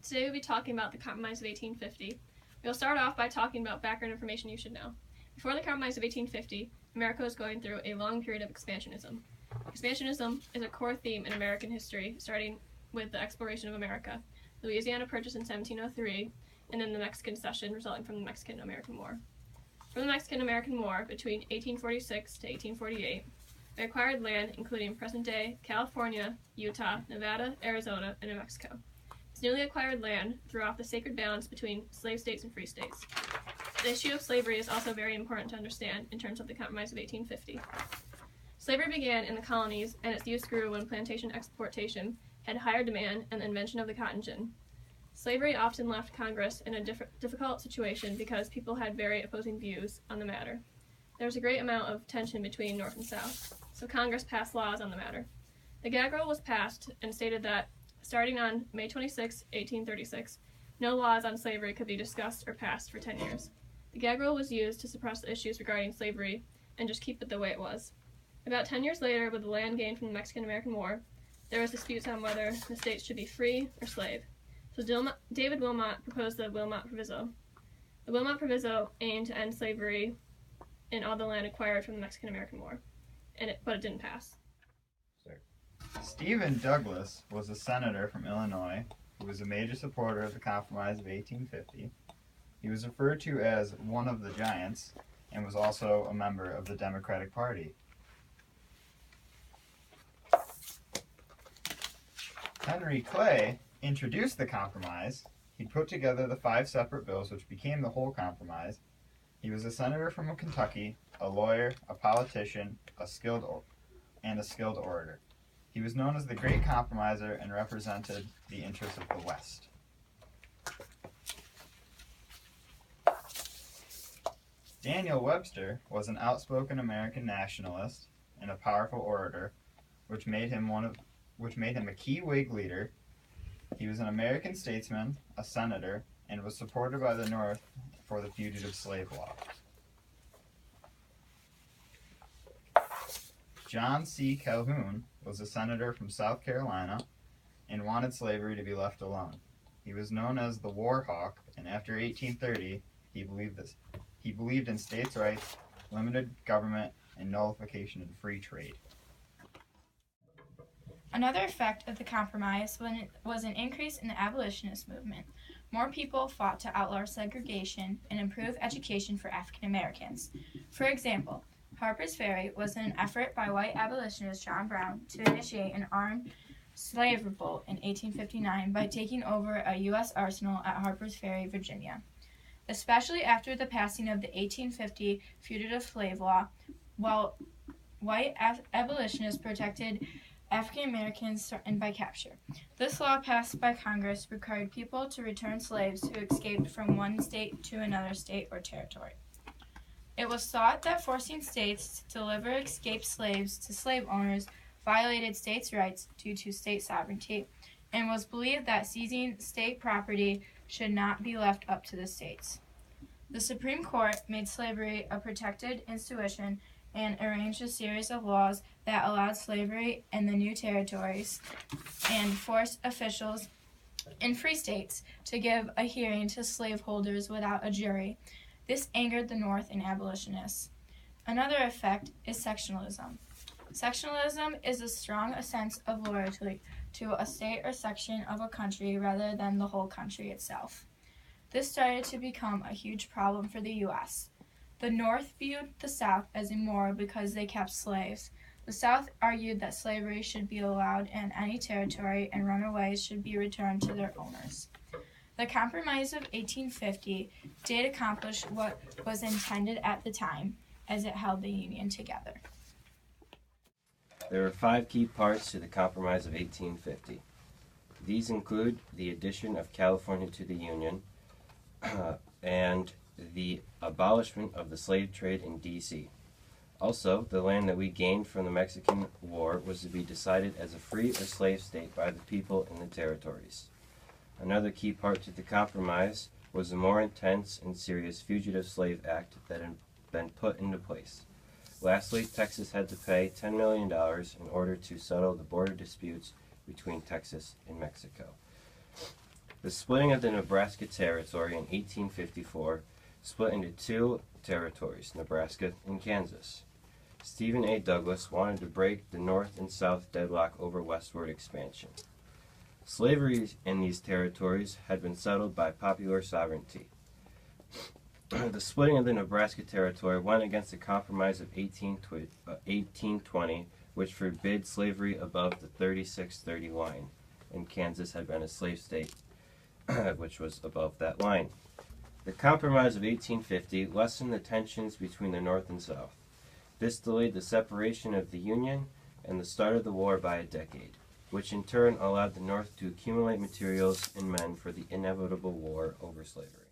Today we'll be talking about the Compromise of 1850. We'll start off by talking about background information you should know. Before the Compromise of 1850, America was going through a long period of expansionism. Expansionism is a core theme in American history, starting with the exploration of America, Louisiana Purchase in 1703, and then the Mexican Cession resulting from the Mexican-American War. From the Mexican-American War, between 1846 to 1848, they acquired land including present-day California, Utah, Nevada, Arizona, and New Mexico. This newly acquired land threw off the sacred balance between slave states and free states. The issue of slavery is also very important to understand in terms of the Compromise of 1850. Slavery began in the colonies, and its use grew when plantation exportation had higher demand and the invention of the cotton gin. Slavery often left Congress in a difficult situation because people had very opposing views on the matter. There was a great amount of tension between North and South, so Congress passed laws on the matter. The gag rule was passed and stated that, starting on May 26, 1836, no laws on slavery could be discussed or passed for 10 years. The gag rule was used to suppress the issues regarding slavery and just keep it the way it was. About 10 years later, with the land gained from the Mexican-American War, there was disputes on whether the states should be free or slave. So David Wilmot proposed the Wilmot Proviso. The Wilmot Proviso aimed to end slavery in all the land acquired from the Mexican-American War, but it didn't pass. Stephen Douglas was a senator from Illinois who was a major supporter of the Compromise of 1850. He was referred to as one of the giants and was also a member of the Democratic Party. Henry Clay introduced the Compromise. He put together the 5 separate bills which became the whole Compromise. He was a senator from Kentucky, a lawyer, a politician, a skilled orator. He was known as the Great Compromiser and represented the interests of the West. Daniel Webster was an outspoken American nationalist and a powerful orator, which made him a key Whig leader. He was an American statesman, a senator, and was supported by the North for the fugitive slave law. John C. Calhoun was a senator from South Carolina and wanted slavery to be left alone. He was known as the War Hawk, and after 1830, he believed in states' rights, limited government, and nullification of free trade. Another effect of the Compromise was an increase in the abolitionist movement. More people fought to outlaw segregation and improve education for African Americans. For example, Harper's Ferry was an effort by white abolitionist John Brown to initiate an armed slave revolt in 1859 by taking over a U.S. arsenal at Harper's Ferry, Virginia. Especially after the passing of the 1850 Fugitive Slave Law, while white abolitionists protected African Americans threatened by capture. This law passed by Congress required people to return slaves who escaped from one state to another state or territory. It was thought that forcing states to deliver escaped slaves to slave owners violated states' rights due to state sovereignty, and was believed that seizing state property should not be left up to the states. The Supreme Court made slavery a protected institution and arranged a series of laws that allowed slavery in the new territories and forced officials in free states to give a hearing to slaveholders without a jury. This angered the North and abolitionists. Another effect is sectionalism. Sectionalism is a strong sense of loyalty to a state or section of a country rather than the whole country itself. This started to become a huge problem for the U.S. The North viewed the South as immoral because they kept slaves. The South argued that slavery should be allowed in any territory and runaways should be returned to their owners. The Compromise of 1850 did accomplish what was intended at the time, as it held the Union together. There are 5 key parts to the Compromise of 1850. These include the addition of California to the Union and the abolishment of the slave trade in D.C. Also, the land that we gained from the Mexican War was to be decided as a free or slave state by the people in the territories. Another key part to the Compromise was the more intense and serious Fugitive Slave Act that had been put into place. Lastly, Texas had to pay $10 million in order to settle the border disputes between Texas and Mexico. The splitting of the Nebraska Territory in 1854 split into two territories, Nebraska and Kansas. Stephen A. Douglas wanted to break the North and South deadlock over westward expansion. Slavery in these territories had been settled by popular sovereignty. The splitting of the Nebraska Territory went against the Compromise of 1820, which forbid slavery above the 3630 line, and Kansas had been a slave state, which was above that line. The Compromise of 1850 lessened the tensions between the North and South. This delayed the separation of the Union and the start of the war by a decade, which in turn allowed the North to accumulate materials and men for the inevitable war over slavery.